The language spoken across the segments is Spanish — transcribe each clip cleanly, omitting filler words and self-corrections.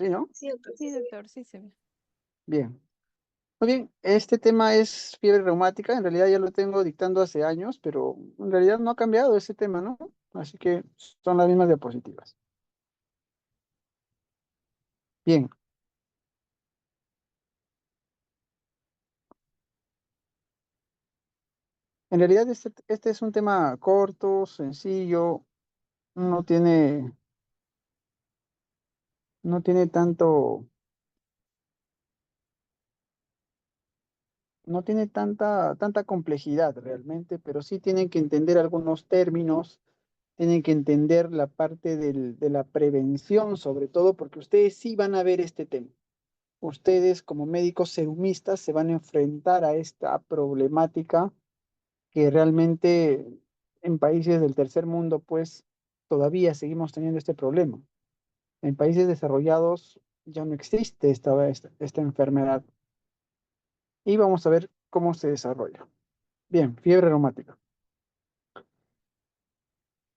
¿Sí, no? Sí, doctor, sí Sí, se ve. doctor, sí se ve. Bien. Muy bien, este tema es fiebre reumática. En realidad ya lo tengo dictando hace años, pero en realidad no ha cambiado ese tema, ¿no? Así que son las mismas diapositivas. Bien, en realidad este es un tema corto, sencillo, no tiene, no tiene tanto, no tiene tanta complejidad realmente, pero sí tienen que entender algunos términos, tienen que entender la parte de la prevención, sobre todo porque ustedes sí van a ver este tema. Ustedes como médicos serumistas se van a enfrentar a esta problemática que realmente en países del tercer mundo, pues todavía seguimos teniendo este problema. En países desarrollados ya no existe esta enfermedad y vamos a ver cómo se desarrolla. Bien, fiebre reumática.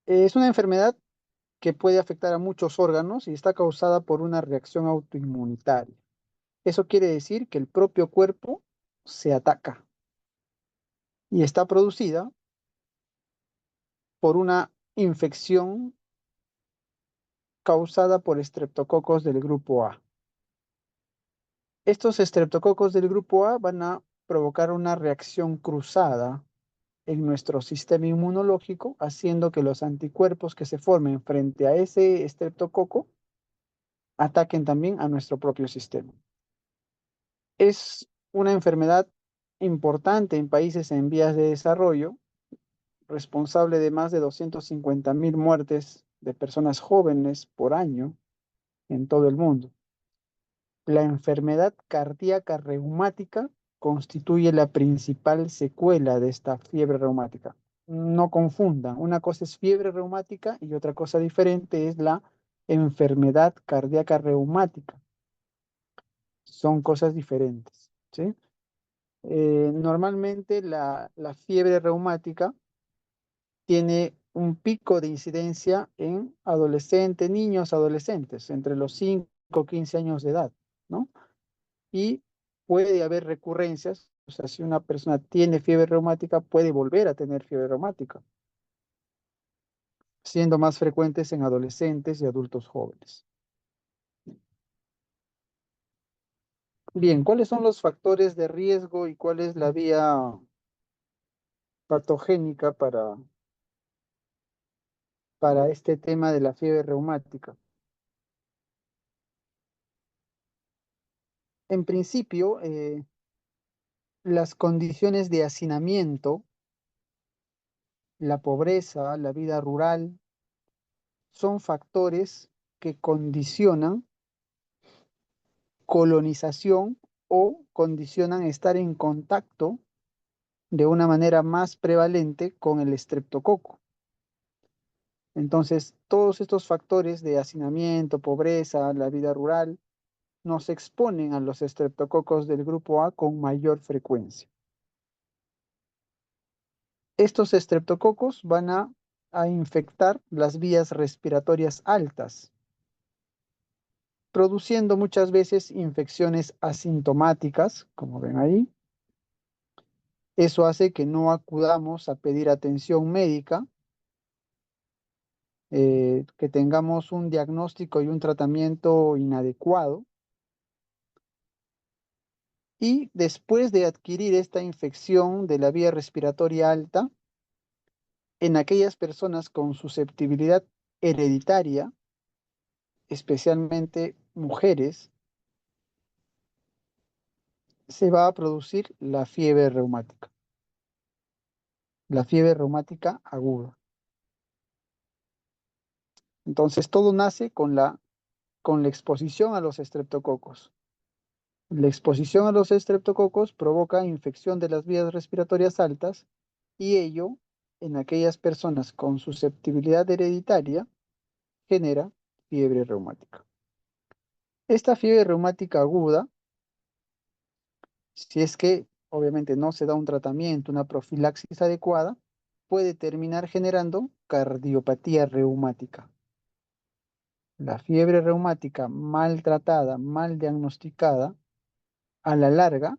Es una enfermedad que puede afectar a muchos órganos y está causada por una reacción autoinmunitaria. Eso quiere decir que el propio cuerpo se ataca y está producida por una infección causada por estreptococos del grupo A. Estos estreptococos del grupo A van a provocar una reacción cruzada en nuestro sistema inmunológico, haciendo que los anticuerpos que se formen frente a ese estreptococo ataquen también a nuestro propio sistema. Es una enfermedad importante en países en vías de desarrollo, responsable de más de 250.000 muertes de personas jóvenes por año en todo el mundo. La enfermedad cardíaca reumática constituye la principal secuela de esta fiebre reumática. No confundan, una cosa es fiebre reumática y otra cosa diferente es la enfermedad cardíaca reumática. Son cosas diferentes, ¿sí? Normalmente la fiebre reumática tiene un pico de incidencia en adolescentes, niños, adolescentes, entre los 5 y 15 años de edad, ¿no? Y puede haber recurrencias, o sea, si una persona tiene fiebre reumática, puede volver a tener fiebre reumática, siendo más frecuentes en adolescentes y adultos jóvenes. Bien, ¿cuáles son los factores de riesgo y cuál es la vía patogénica para este tema de la fiebre reumática? En principio, las condiciones de hacinamiento, la pobreza, la vida rural, son factores que condicionan colonización o condicionan estar en contacto de una manera más prevalente con el estreptococo. Entonces, todos estos factores de hacinamiento, pobreza, la vida rural, nos exponen a los estreptococos del grupo A con mayor frecuencia. Estos estreptococos van a infectar las vías respiratorias altas, produciendo muchas veces infecciones asintomáticas, como ven ahí. Eso hace que no acudamos a pedir atención médica, que tengamos un diagnóstico y un tratamiento inadecuado. Y después de adquirir esta infección de la vía respiratoria alta, en aquellas personas con susceptibilidad hereditaria, especialmente mujeres, se va a producir la fiebre reumática aguda. Entonces, todo nace con la exposición a los estreptococos. La exposición a los estreptococos provoca infección de las vías respiratorias altas y ello, en aquellas personas con susceptibilidad hereditaria, genera fiebre reumática. Esta fiebre reumática aguda, si es que obviamente no se da un tratamiento, una profilaxis adecuada, puede terminar generando cardiopatía reumática. la fiebre reumática mal tratada, mal diagnosticada, a la larga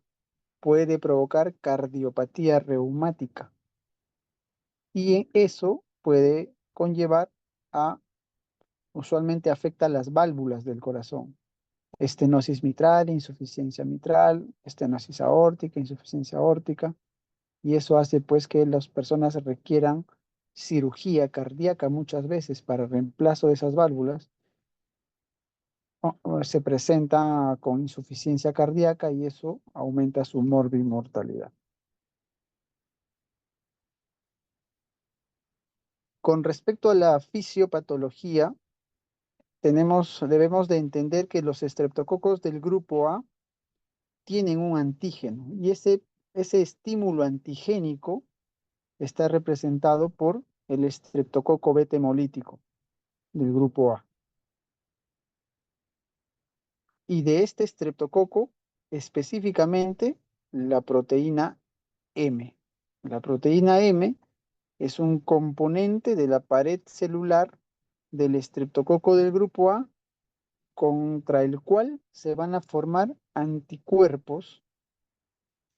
puede provocar cardiopatía reumática y eso puede conllevar a, usualmente afecta las válvulas del corazón. Estenosis mitral, insuficiencia mitral, estenosis aórtica, insuficiencia aórtica, y eso hace pues que las personas requieran cirugía cardíaca muchas veces para reemplazo de esas válvulas, o se presenta con insuficiencia cardíaca y eso aumenta su mortalidad. Con respecto a la fisiopatología, debemos de entender que los estreptococos del grupo A tienen un antígeno y ese estímulo antigénico está representado por el estreptococo beta hemolítico del grupo A. Y de este estreptococo, específicamente la proteína M. La proteína M es un componente de la pared celular del estreptococo del grupo A contra el cual se van a formar anticuerpos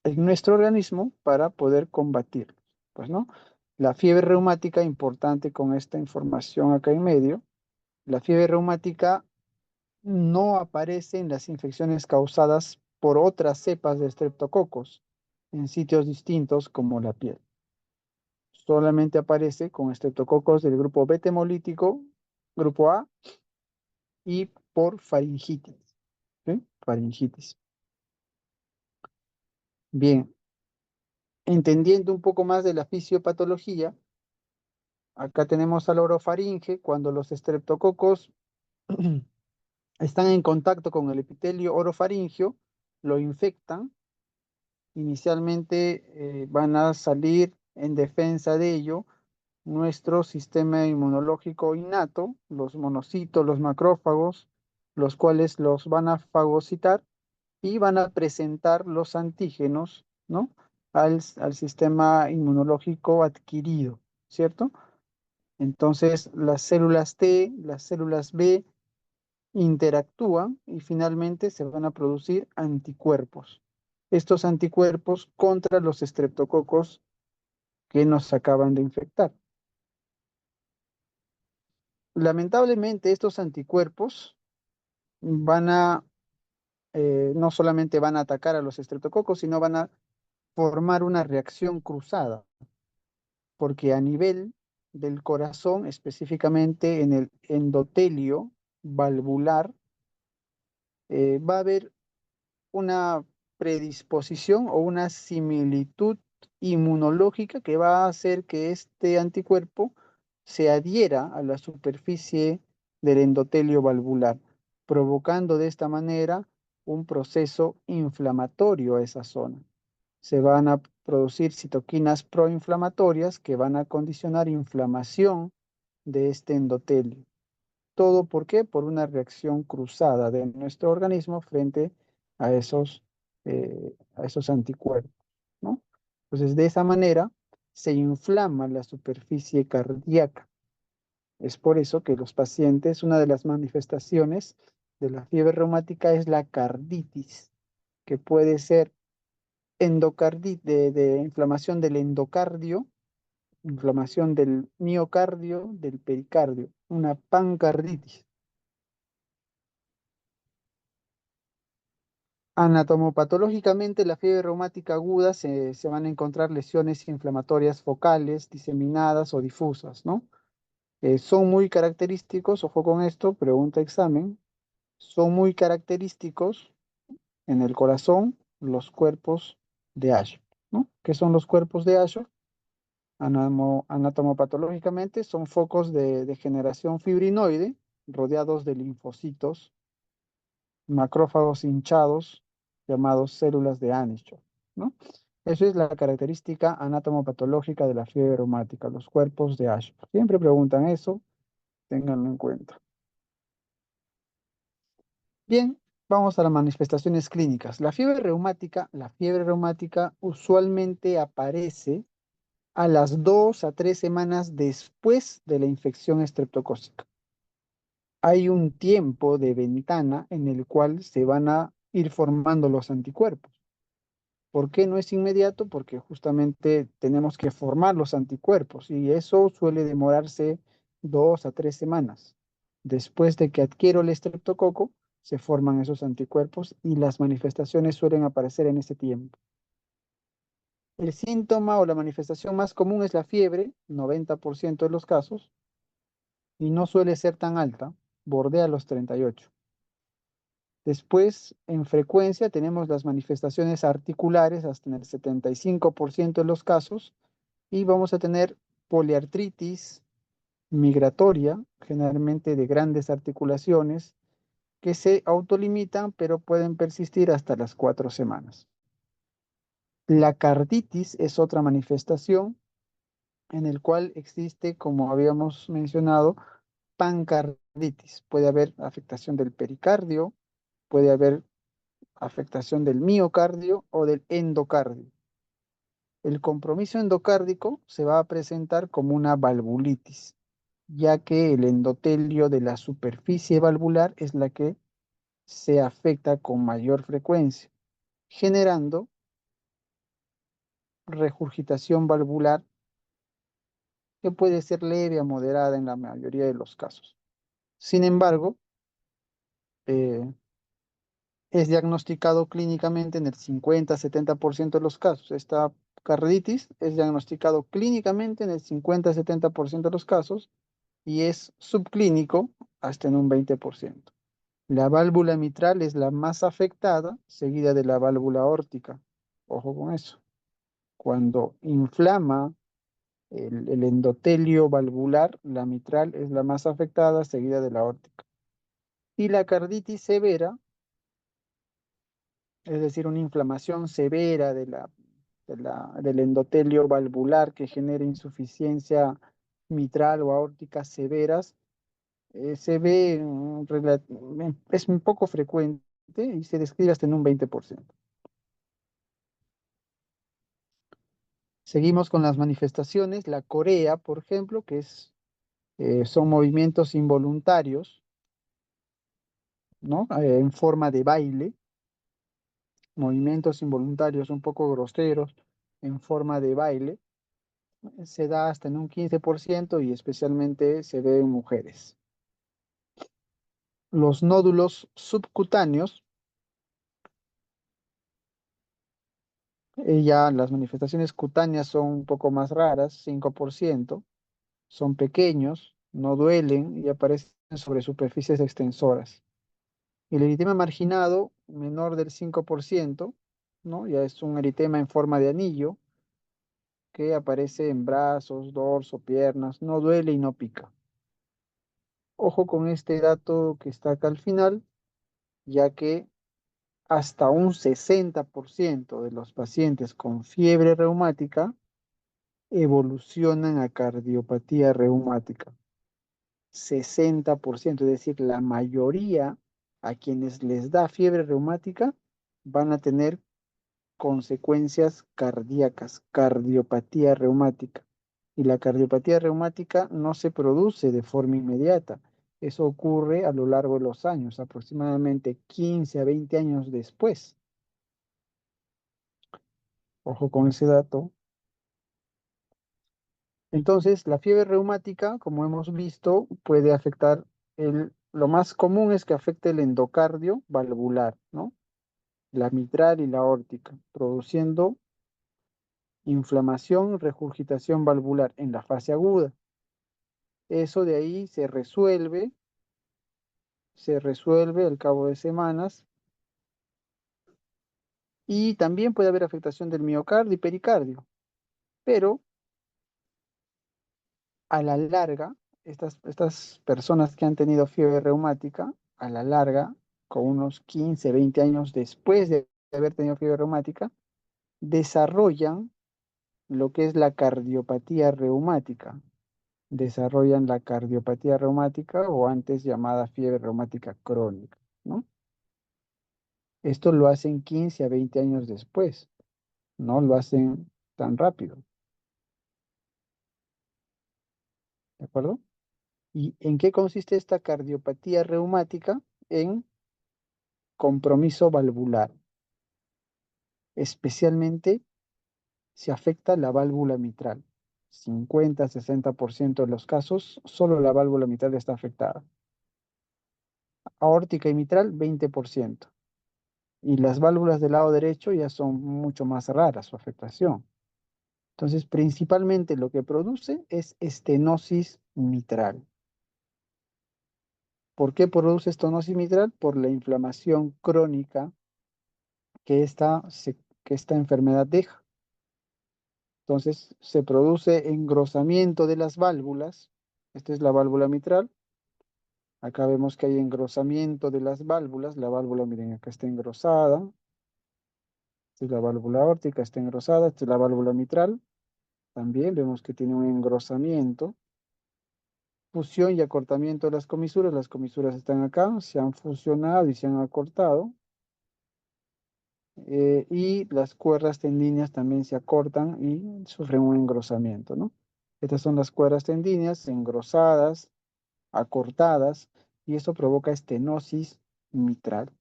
en nuestro organismo para poder combatirlos. Pues, ¿no? La fiebre reumática, importante con esta información acá en medio, la fiebre reumática no aparece en las infecciones causadas por otras cepas de estreptococos en sitios distintos como la piel. Solamente aparece con estreptococos del grupo beta hemolítico, grupo A, y por faringitis. ¿Sí? Faringitis. Bien, entendiendo un poco más de la fisiopatología, acá tenemos al orofaringe, cuando los estreptococos están en contacto con el epitelio orofaringio, lo infectan. Inicialmente van a salir en defensa de ello nuestro sistema inmunológico innato, los monocitos, los macrófagos, los cuales los van a fagocitar y van a presentar los antígenos, ¿no? Al sistema inmunológico adquirido, ¿cierto? Entonces las células T, las células B interactúan y finalmente se van a producir anticuerpos. Estos anticuerpos contra los estreptococos que nos acaban de infectar. Lamentablemente estos anticuerpos van a, no solamente van a atacar a los estreptococos, sino van a formar una reacción cruzada, porque a nivel del corazón, específicamente en el endotelio valvular, va a haber una predisposición o una similitud inmunológica que va a hacer que este anticuerpo se adhiera a la superficie del endotelio valvular, provocando de esta manera un proceso inflamatorio a esa zona. Se van a producir citoquinas proinflamatorias que van a condicionar inflamación de este endotelio. ¿Todo por qué? Por una reacción cruzada de nuestro organismo frente a esos anticuerpos, ¿no? Entonces, de esa manera se inflama la superficie cardíaca. Es por eso que los pacientes, una de las manifestaciones de la fiebre reumática es la carditis, que puede ser endocarditis, de inflamación del endocardio, inflamación del miocardio, del pericardio, una pancarditis. Anatomopatológicamente, la fiebre reumática aguda se van a encontrar lesiones inflamatorias focales, diseminadas o difusas, ¿no? Son muy característicos, ojo con esto, pregunta examen, son muy característicos en el corazón los cuerpos de Asher, ¿no? ¿Qué son los cuerpos de Asher? Anatomopatológicamente son focos de degeneración fibrinoide rodeados de linfocitos, macrófagos hinchados llamados células de Anschutz, ¿no? Eso es la característica anatomopatológica de la fiebre reumática, los cuerpos de Asher. Siempre preguntan eso, ténganlo en cuenta. Bien, vamos a las manifestaciones clínicas. La fiebre reumática usualmente aparece a las 2 a 3 semanas después de la infección estreptocócica. hay un tiempo de ventana en el cual se van a ir formando los anticuerpos. ¿Por qué no es inmediato? Porque justamente tenemos que formar los anticuerpos y eso suele demorarse 2 a 3 semanas. Después de que adquiero el estreptococo, se forman esos anticuerpos y las manifestaciones suelen aparecer en ese tiempo. El síntoma o la manifestación más común es la fiebre, 90% de los casos, y no suele ser tan alta, bordea los 38. Después, en frecuencia, tenemos las manifestaciones articulares hasta en el 75% de los casos y vamos a tener poliartritis migratoria, generalmente de grandes articulaciones, que se autolimitan pero pueden persistir hasta las 4 semanas. La carditis es otra manifestación en el cual existe, como habíamos mencionado, pancarditis. Puede haber afectación del pericardio, puede haber afectación del miocardio o del endocardio. El compromiso endocárdico se va a presentar como una valvulitis, ya que el endotelio de la superficie valvular es la que se afecta con mayor frecuencia, generando regurgitación valvular que puede ser leve a moderada en la mayoría de los casos. Sin embargo, eh, es diagnosticado clínicamente en el 50-70% de los casos. Esta carditis es diagnosticado clínicamente en el 50-70% de los casos y es subclínico hasta en un 20%. La válvula mitral es la más afectada, seguida de la válvula aórtica. Ojo con eso. Cuando inflama el endotelio valvular, la mitral es la más afectada, seguida de la aórtica. Y la carditis severa, es decir, una inflamación severa del endotelio valvular que genera insuficiencia mitral o aórtica severas, se ve, es un poco frecuente y se describe hasta en un 20%. Seguimos con las manifestaciones. La corea, por ejemplo, son movimientos involuntarios, ¿no? En forma de baile, movimientos involuntarios un poco groseros en forma de baile. Se da hasta en un 15% y especialmente se ve en mujeres. Los nódulos subcutáneos, ya las manifestaciones cutáneas son un poco más raras, 5%, son pequeños, no duelen y aparecen sobre superficies extensoras. El eritema marginado, menor del 5%, ¿no? Ya es un eritema en forma de anillo que aparece en brazos, dorso, piernas, no duele y no pica. Ojo con este dato que está acá al final, ya que hasta un 60% de los pacientes con fiebre reumática evolucionan a cardiopatía reumática. 60%, es decir, la mayoría a quienes les da fiebre reumática van a tener consecuencias cardíacas, cardiopatía reumática. Y la cardiopatía reumática no se produce de forma inmediata. Eso ocurre a lo largo de los años, aproximadamente 15 a 20 años después. Ojo con ese dato. Entonces, la fiebre reumática, como hemos visto, puede afectar lo más común es que afecte el endocardio valvular, ¿no? La mitral y la aórtica, produciendo inflamación, regurgitación valvular en la fase aguda. Eso de ahí se resuelve al cabo de semanas y también puede haber afectación del miocardio y pericardio, pero a la larga, estas personas que han tenido fiebre reumática, a la larga, con unos 15, 20 años después de haber tenido fiebre reumática, desarrollan lo que es la cardiopatía reumática. Desarrollan la cardiopatía reumática o antes llamada fiebre reumática crónica, ¿no? Esto lo hacen 15 a 20 años después, no lo hacen tan rápido, ¿de acuerdo? ¿Y en qué consiste esta cardiopatía reumática? En compromiso valvular. Especialmente si afecta la válvula mitral. 50-60% de los casos, solo la válvula mitral está afectada. Aórtica y mitral, 20%. Y las válvulas del lado derecho ya son mucho más raras su afectación. Entonces, principalmente lo que produce es estenosis mitral. ¿Por qué produce estenosis mitral? Por la inflamación crónica que que esta enfermedad deja. Entonces, se produce engrosamiento de las válvulas. Esta es la válvula mitral. Acá vemos que hay engrosamiento de las válvulas. La válvula, miren, acá está engrosada. Esta es la válvula aórtica, está engrosada. Esta es la válvula mitral. También vemos que tiene un engrosamiento. Fusión y acortamiento de las comisuras. Las comisuras están acá, se han fusionado y se han acortado. Y las cuerdas tendíneas también se acortan y sufren un engrosamiento, ¿no? Estas son las cuerdas tendíneas engrosadas, acortadas, y eso provoca estenosis mitral.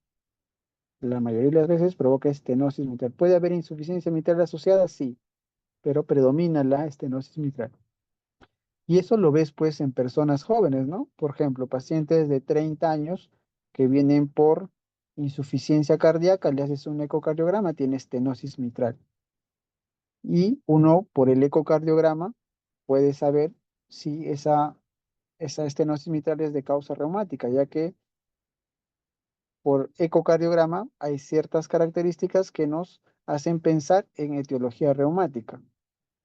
La mayoría de las veces provoca estenosis mitral. ¿Puede haber insuficiencia mitral asociada? Sí, pero predomina la estenosis mitral. Y eso lo ves pues en personas jóvenes, ¿no? Por ejemplo, pacientes de 30 años que vienen por insuficiencia cardíaca, le haces un ecocardiograma, tiene estenosis mitral. Y uno, por el ecocardiograma, puede saber si esa estenosis mitral es de causa reumática, ya que por ecocardiograma hay ciertas características que nos hacen pensar en etiología reumática.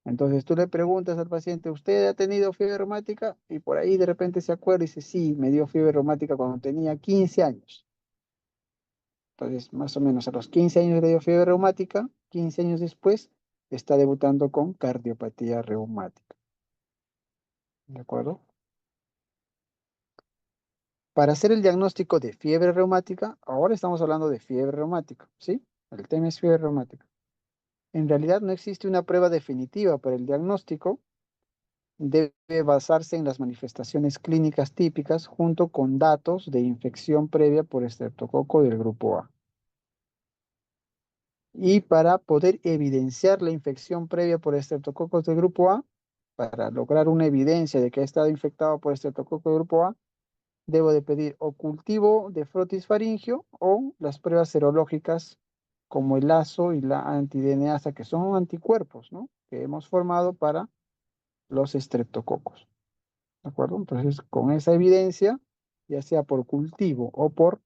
Entonces tú le preguntas al paciente, ¿usted ha tenido fiebre reumática? Y por ahí de repente se acuerda y dice, sí, me dio fiebre reumática cuando tenía 15 años. Entonces, más o menos a los 15 años le dio fiebre reumática, 15 años después está debutando con cardiopatía reumática. ¿De acuerdo? Para hacer el diagnóstico de fiebre reumática, ahora estamos hablando de fiebre reumática, ¿sí? El tema es fiebre reumática. En realidad no existe una prueba definitiva para el diagnóstico. Debe basarse en las manifestaciones clínicas típicas junto con datos de infección previa por estreptococo del grupo A. Y para poder evidenciar la infección previa por estreptococos del grupo A, para lograr una evidencia de que ha estado infectado por estreptococo del grupo A, debo de pedir o cultivo de frotis faringio o las pruebas serológicas como el ASO y la antiDNasa, que son anticuerpos, ¿no? Que hemos formado para los estreptococos. ¿De acuerdo? Entonces, con esa evidencia, ya sea por cultivo o por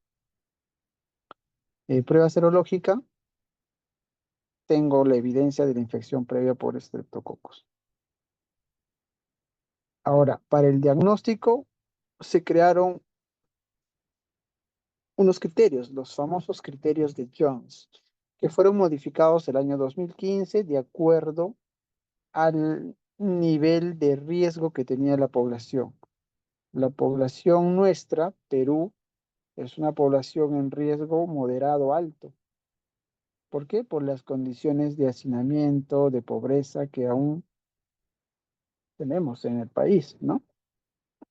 prueba serológica, tengo la evidencia de la infección previa por estreptococos. Ahora, para el diagnóstico se crearon unos criterios, los famosos criterios de Jones, que fueron modificados el año 2015 de acuerdo al nivel de riesgo que tenía la población. La población nuestra, Perú, es una población en riesgo moderado alto. ¿Por qué? Por las condiciones de hacinamiento, de pobreza que aún tenemos en el país, ¿no?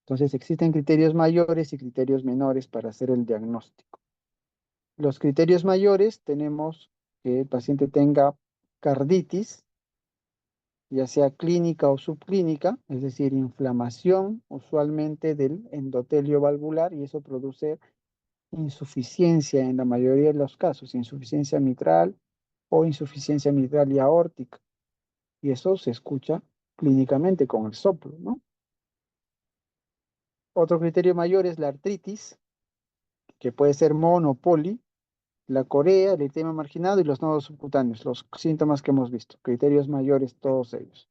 Entonces existen criterios mayores y criterios menores para hacer el diagnóstico. Los criterios mayores tenemos que el paciente tenga carditis, ya sea clínica o subclínica, es decir, inflamación usualmente del endotelio valvular y eso produce insuficiencia en la mayoría de los casos, insuficiencia mitral o insuficiencia mitral y aórtica. Y eso se escucha clínicamente con el soplo, ¿no? Otro criterio mayor es la artritis, que puede ser mono o poli, la corea, el eritema marginado y los nodos subcutáneos, los síntomas que hemos visto. Criterios mayores todos ellos.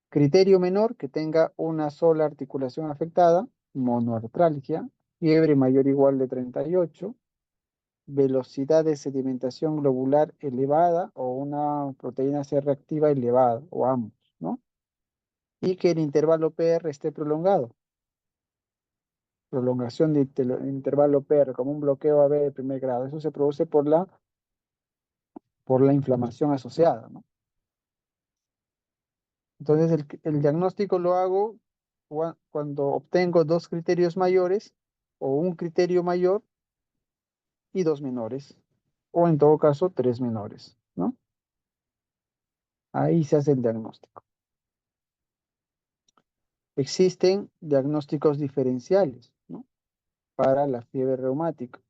Criterio menor, que tenga una sola articulación afectada, monoartralgia, fiebre mayor o igual de 38, velocidad de sedimentación globular elevada o una proteína C reactiva elevada, o ambos, ¿no? Y que el intervalo PR esté prolongado. Prolongación de intervalo PR, como un bloqueo AB de primer grado. Eso se produce por la inflamación asociada, ¿no? Entonces, el diagnóstico lo hago cuando obtengo dos criterios mayores o un criterio mayor y dos menores, o en todo caso tres menores, ¿no? Ahí se hace el diagnóstico. Existen diagnósticos diferenciales, ¿no? Para la fiebre reumática,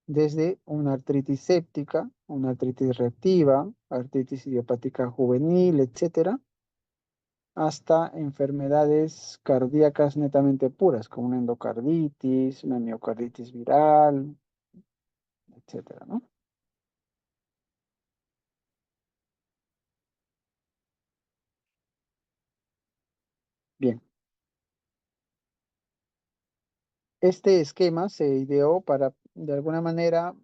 desde una artritis séptica, una artritis reactiva, artritis idiopática juvenil, etcétera, hasta enfermedades cardíacas netamente puras, como una endocarditis, una miocarditis viral, etcétera, ¿no? Bien, este esquema se ideó para, de alguna manera,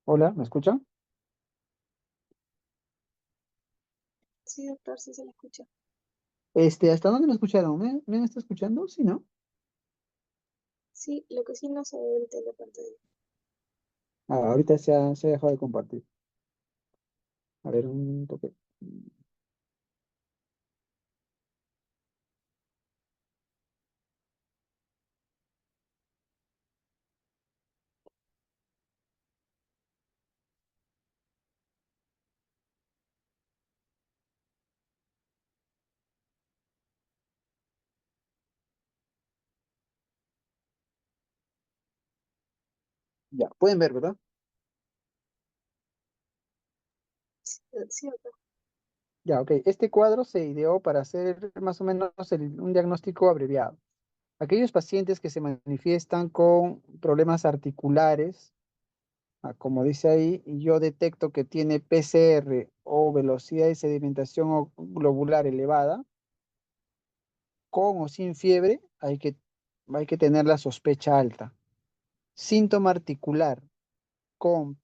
hola, ¿me escucha? Sí, doctor, sí se le escucha. ¿Hasta dónde me escucharon? ¿Me está escuchando? Sí, ¿no? Sí, lo que sí no se ve ahorita en la pantalla. Ah, ahorita se ha dejado de compartir. A ver, un toque. Ya, pueden ver, ¿verdad? Sí, sí, doctor. Ya, ok. Este cuadro se ideó para hacer más o menos un diagnóstico abreviado. Aquellos pacientes que se manifiestan con problemas articulares, como dice ahí, y yo detecto que tiene PCR o velocidad de sedimentación globular elevada, con o sin fiebre, hay que tener la sospecha alta. Síntoma articular con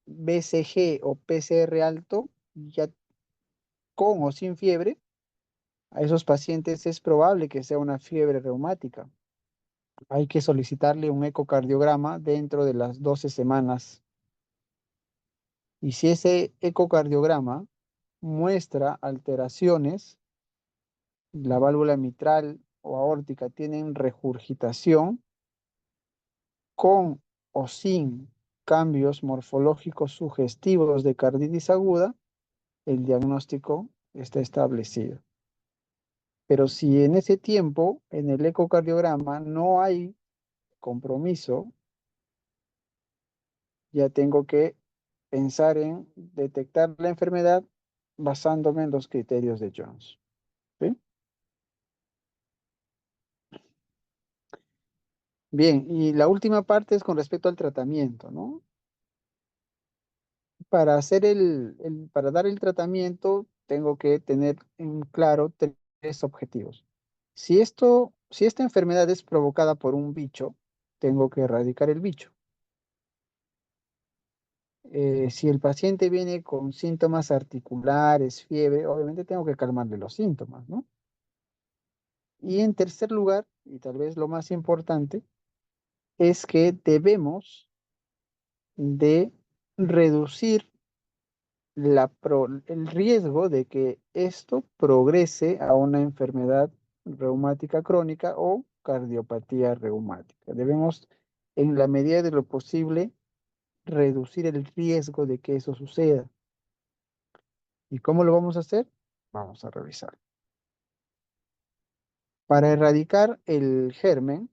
BCG o PCR alto, ya con o sin fiebre, a esos pacientes es probable que sea una fiebre reumática. Hay que solicitarle un ecocardiograma dentro de las 12 semanas. Y si ese ecocardiograma muestra alteraciones, la válvula mitral o aórtica tienen regurgitación, con o sin cambios morfológicos sugestivos de carditis aguda, el diagnóstico está establecido. Pero si en ese tiempo, en el ecocardiograma, no hay compromiso, ya tengo que pensar en detectar la enfermedad basándome en los criterios de Jones. ¿Sí? Bien, y la última parte es con respecto al tratamiento, ¿no? Para hacer para dar el tratamiento, tengo que tener en claro tres objetivos. Si esta enfermedad es provocada por un bicho, tengo que erradicar el bicho. Si el paciente viene con síntomas articulares, fiebre, obviamente tengo que calmarle los síntomas, ¿no? Y en tercer lugar, y tal vez lo más importante, es que debemos de reducir el riesgo de que esto progrese a una enfermedad reumática crónica o cardiopatía reumática. Debemos, en la medida de lo posible, reducir el riesgo de que eso suceda. ¿Y cómo lo vamos a hacer? Vamos a revisar. Para erradicar el germen,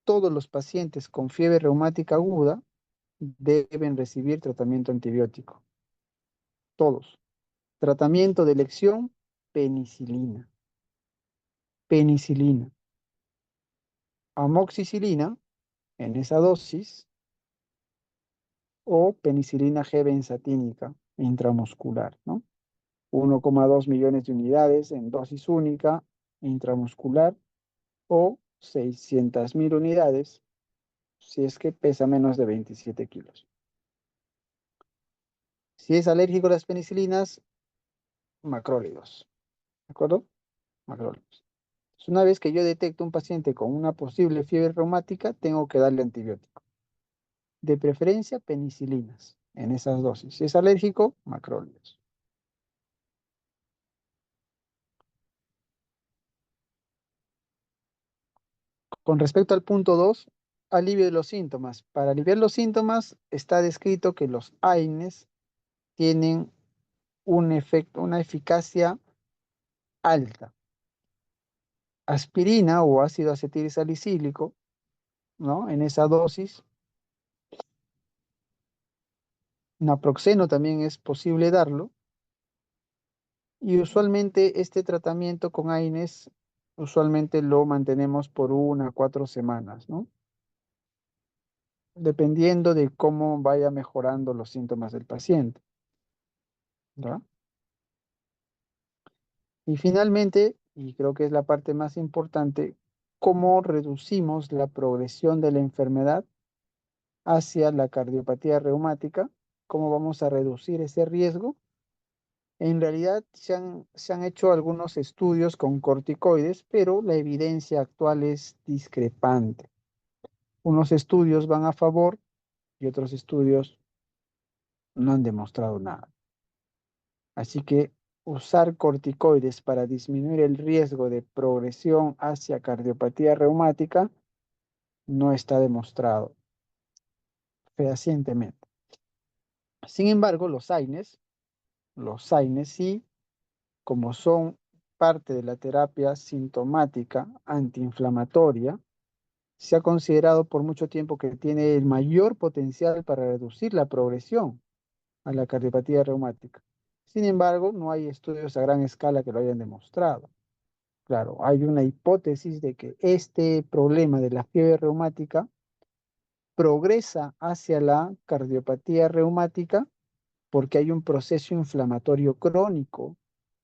todos los pacientes con fiebre reumática aguda deben recibir tratamiento antibiótico. Todos. Tratamiento de elección, penicilina. Penicilina. Amoxicilina en esa dosis o penicilina G benzatínica intramuscular, ¿no? 1,2 millones de unidades en dosis única intramuscular o 600.000 unidades si es que pesa menos de 27 kilos. Si es alérgico a las penicilinas, macrólidos. ¿De acuerdo? Macrólidos. Una vez que yo detecto un paciente con una posible fiebre reumática, tengo que darle antibiótico. De preferencia, penicilinas en esas dosis. Si es alérgico, macrólidos. Con respecto al punto 2, alivio de los síntomas. Para aliviar los síntomas está descrito que los AINES tienen un efecto, una eficacia alta. Aspirina o ácido acetilsalicílico, ¿no? En esa dosis. Naproxeno también es posible darlo. Y usualmente este tratamiento con AINES, usualmente lo mantenemos por 1 a 4 semanas, ¿no? Dependiendo de cómo vaya mejorando los síntomas del paciente, ¿ya? Y finalmente, y creo que es la parte más importante, cómo reducimos la progresión de la enfermedad hacia la cardiopatía reumática, cómo vamos a reducir ese riesgo. En realidad se han hecho algunos estudios con corticoides, pero la evidencia actual es discrepante. Unos estudios van a favor y otros estudios no han demostrado nada. Así que usar corticoides para disminuir el riesgo de progresión hacia cardiopatía reumática no está demostrado fehacientemente. Sin embargo, los AINES sí, como son parte de la terapia sintomática antiinflamatoria, se ha considerado por mucho tiempo que tiene el mayor potencial para reducir la progresión a la cardiopatía reumática. Sin embargo, no hay estudios a gran escala que lo hayan demostrado. Claro, hay una hipótesis de que este problema de la fiebre reumática progresa hacia la cardiopatía reumática porque hay un proceso inflamatorio crónico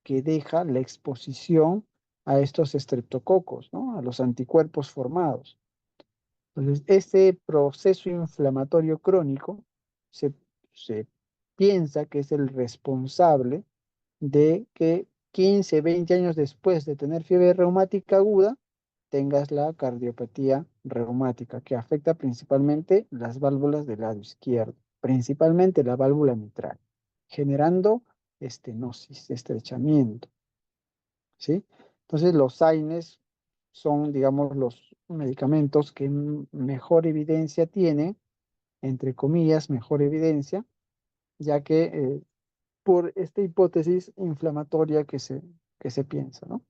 que deja la exposición a estos estreptococos, ¿no? A los anticuerpos formados. Entonces, este proceso inflamatorio crónico se, se piensa que es el responsable de que 15, 20 años después de tener fiebre reumática aguda, tengas la cardiopatía reumática, que afecta principalmente las válvulas del lado izquierdo, principalmente la válvula mitral, generando estenosis, estrechamiento, ¿sí? Entonces, los AINES son, digamos, los medicamentos que mejor evidencia tienen, entre comillas, mejor evidencia, ya que por esta hipótesis inflamatoria que se piensa, ¿no?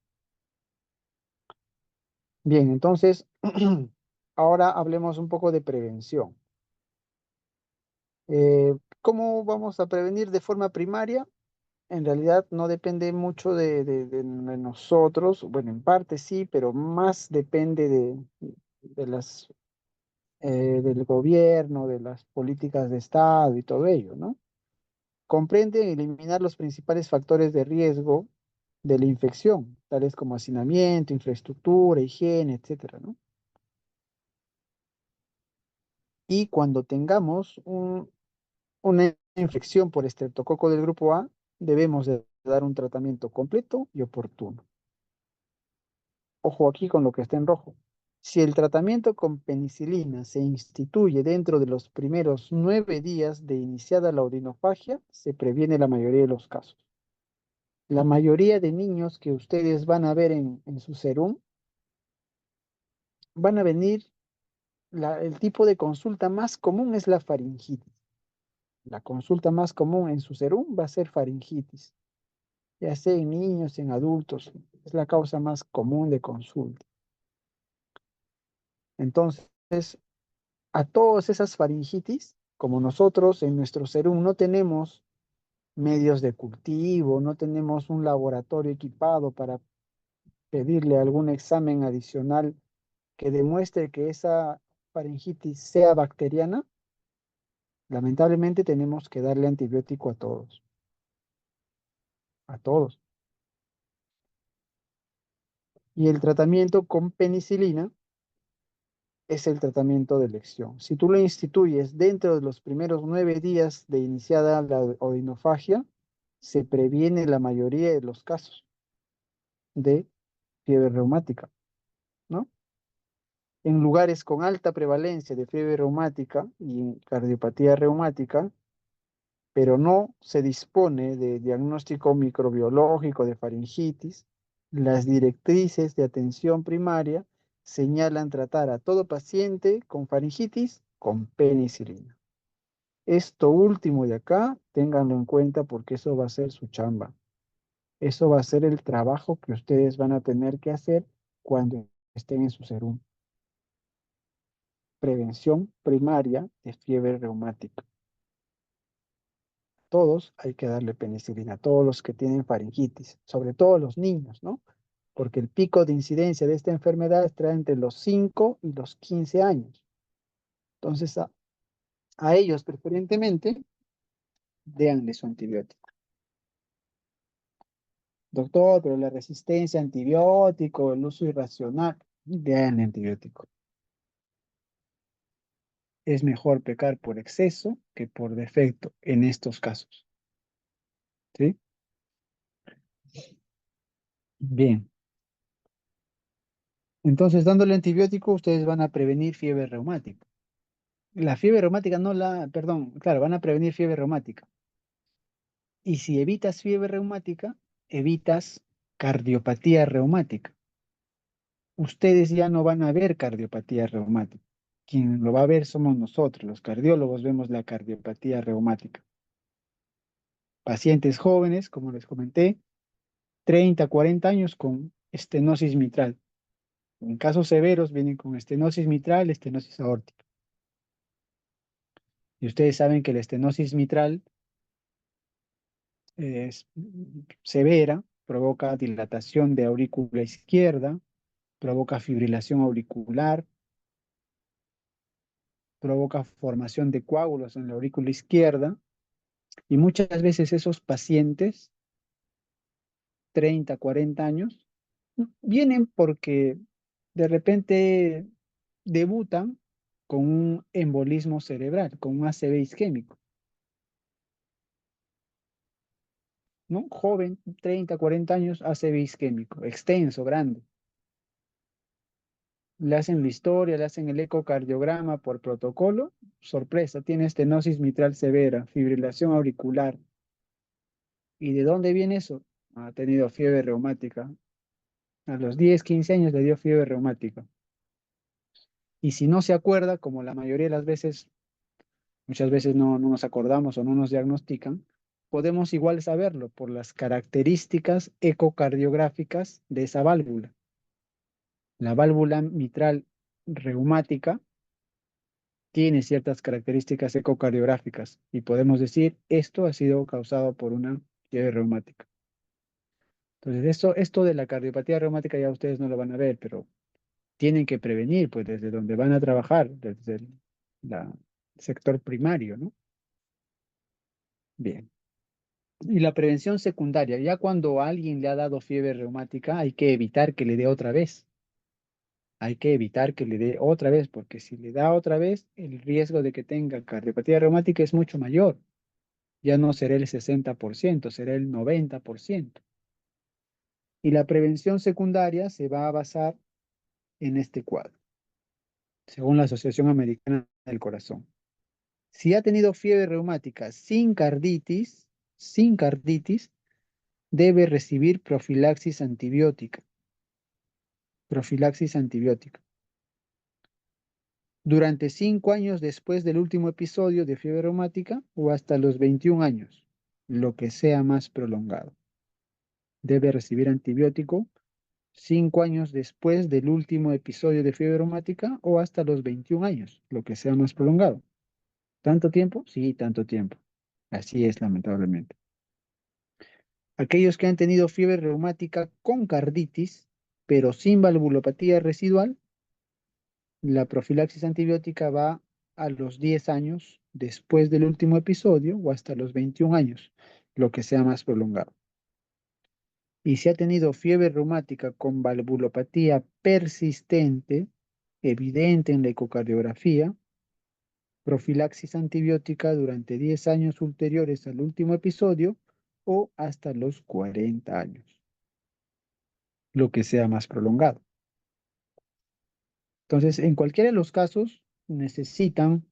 Bien, entonces, ahora hablemos un poco de prevención. ¿Cómo vamos a prevenir de forma primaria? En realidad no depende mucho de nosotros, bueno, en parte sí, pero más depende de del gobierno, de las políticas de Estado y todo ello, ¿no? Comprende eliminar los principales factores de riesgo de la infección, tales como hacinamiento, infraestructura, higiene, etcétera, ¿no? Y cuando tengamos una infección por estreptococo del grupo A, debemos de dar un tratamiento completo y oportuno. Ojo aquí con lo que está en rojo. Si el tratamiento con penicilina se instituye dentro de los primeros 9 días de iniciada la odinofagia, se previene la mayoría de los casos. La mayoría de niños que ustedes van a ver en su serum van a venir, el tipo de consulta más común es la faringitis. La consulta más común en su serum va a ser faringitis, ya sea en niños, en adultos, es la causa más común de consulta. Entonces, a todas esas faringitis, como nosotros en nuestro serum no tenemos medios de cultivo, no tenemos un laboratorio equipado para pedirle algún examen adicional que demuestre que esa faringitis sea bacteriana, lamentablemente tenemos que darle antibiótico a todos. Y el tratamiento con penicilina es el tratamiento de elección. Si tú lo instituyes dentro de los primeros 9 días de iniciada la odinofagia, se previene la mayoría de los casos de fiebre reumática. En lugares con alta prevalencia de fiebre reumática y cardiopatía reumática, pero no se dispone de diagnóstico microbiológico de faringitis, las directrices de atención primaria señalan tratar a todo paciente con faringitis con penicilina. Esto último de acá, ténganlo en cuenta porque eso va a ser su chamba. Eso va a ser el trabajo que ustedes van a tener que hacer cuando estén en su serum. Prevención primaria de fiebre reumática. Todos hay que darle penicilina, todos los que tienen faringitis, sobre todo los niños, ¿no? Porque el pico de incidencia de esta enfermedad está entre los 5 y los 15 años. Entonces, a ellos preferentemente, déanle su antibiótico. Doctor, pero la resistencia a antibiótico, el uso irracional, déanle antibiótico. Es mejor pecar por exceso que por defecto en estos casos. ¿Sí? Bien. Entonces, dándole antibiótico, ustedes van a prevenir fiebre reumática. La fiebre reumática no la, perdón, claro, van a prevenir fiebre reumática. Y si evitas fiebre reumática, evitas cardiopatía reumática. Ustedes ya no van a ver cardiopatía reumática. Quien lo va a ver somos nosotros, los cardiólogos vemos la cardiopatía reumática. Pacientes jóvenes, como les comenté, 30, 40 años con estenosis mitral. En casos severos vienen con estenosis mitral, estenosis aórtica. Y ustedes saben que la estenosis mitral es severa, provoca dilatación de aurícula izquierda, provoca fibrilación auricular, provoca formación de coágulos en la aurícula izquierda y muchas veces esos pacientes, 30, 40 años, vienen porque de repente debutan con un embolismo cerebral, con un ACV isquémico, ¿no? Joven, 30, 40 años, ACV isquémico, extenso, grande. Le hacen la historia, le hacen el ecocardiograma por protocolo. Sorpresa, tiene estenosis mitral severa, fibrilación auricular. ¿Y de dónde viene eso? Ha tenido fiebre reumática. A los 10, 15 años le dio fiebre reumática. Y si no se acuerda, como la mayoría de las veces, muchas veces no nos acordamos o no nos diagnostican, podemos igual saberlo por las características ecocardiográficas de esa válvula. La válvula mitral reumática tiene ciertas características ecocardiográficas y podemos decir esto ha sido causado por una fiebre reumática. Entonces, esto de la cardiopatía reumática ya ustedes no lo van a ver, pero tienen que prevenir, pues desde donde van a trabajar, desde el sector primario, ¿no? Bien. Y la prevención secundaria, ya cuando a alguien le ha dado fiebre reumática, hay que evitar que le dé otra vez. Hay que evitar que le dé otra vez, porque si le da otra vez, el riesgo de que tenga cardiopatía reumática es mucho mayor. Ya no será el 60%, será el 90%. Y la prevención secundaria se va a basar en este cuadro, según la Asociación Americana del Corazón. Si ha tenido fiebre reumática sin carditis, debe recibir profilaxis antibiótica. Profilaxis antibiótica. Durante 5 años después del último episodio de fiebre reumática o hasta los 21 años, lo que sea más prolongado. Debe recibir antibiótico 5 años después del último episodio de fiebre reumática o hasta los 21 años, lo que sea más prolongado. ¿Tanto tiempo? Sí, tanto tiempo. Así es, lamentablemente. Aquellos que han tenido fiebre reumática con carditis, pero sin valvulopatía residual, la profilaxis antibiótica va a los 10 años después del último episodio o hasta los 21 años, lo que sea más prolongado. Y si ha tenido fiebre reumática con valvulopatía persistente, evidente en la ecocardiografía, profilaxis antibiótica durante 10 años ulteriores al último episodio o hasta los 40 años, lo que sea más prolongado. Entonces, en cualquiera de los casos, necesitan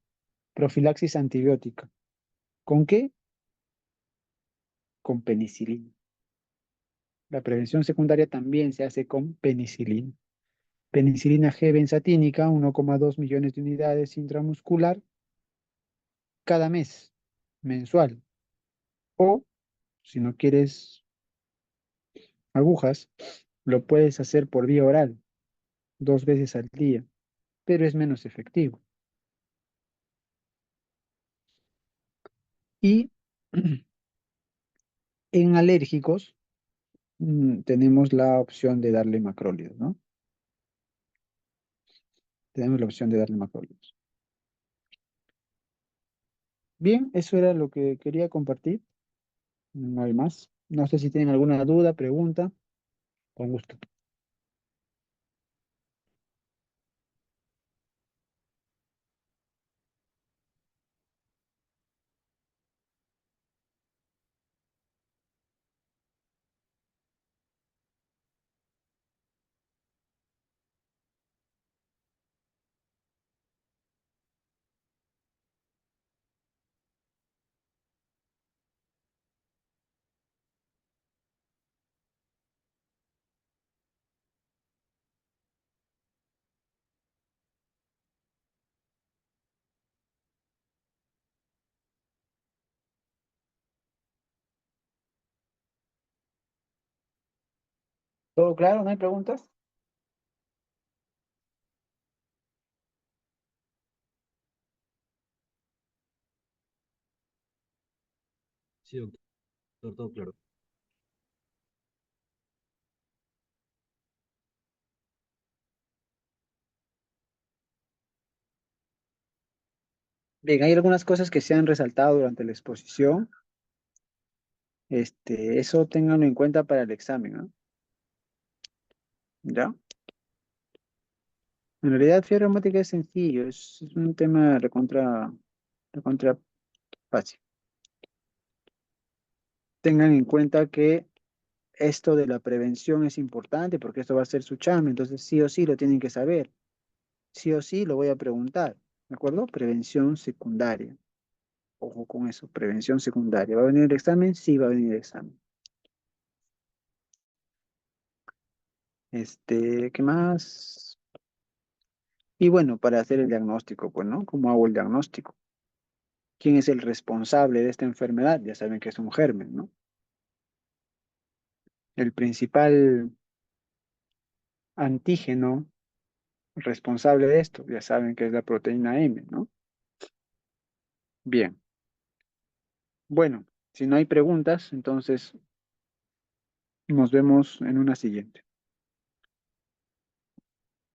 profilaxis antibiótica. ¿Con qué? Con penicilina. La prevención secundaria también se hace con penicilina. Penicilina G benzatínica, 1,2 millones de unidades intramuscular cada mes, mensual. O, si no quieres agujas, lo puedes hacer por vía oral, 2 veces al día, pero es menos efectivo. Y en alérgicos, tenemos la opción de darle macrólidos, ¿no? Tenemos la opción de darle macrólidos. Bien, eso era lo que quería compartir. No hay más. No sé si tienen alguna duda, pregunta. Con gusto. ¿Todo claro? ¿No hay preguntas? Sí, doctor, todo claro. Bien, hay algunas cosas que se han resaltado durante la exposición. Eso ténganlo en cuenta para el examen, ¿no? ¿Ya? En realidad, fiebre reumática es sencillo, es un tema recontra fácil. Tengan en cuenta que esto de la prevención es importante porque esto va a ser su chamba, entonces sí o sí lo tienen que saber. Sí o sí lo voy a preguntar, ¿de acuerdo? Prevención secundaria. Ojo con eso, prevención secundaria. ¿Va a venir el examen? Sí, va a venir el examen. ¿Qué más? Y bueno, para hacer el diagnóstico, pues, ¿no? ¿Cómo hago el diagnóstico? ¿Quién es el responsable de esta enfermedad? Ya saben que es un germen, ¿no? El principal antígeno responsable de esto, ya saben que es la proteína M, ¿no? Bien. Bueno, si no hay preguntas, entonces nos vemos en una siguiente.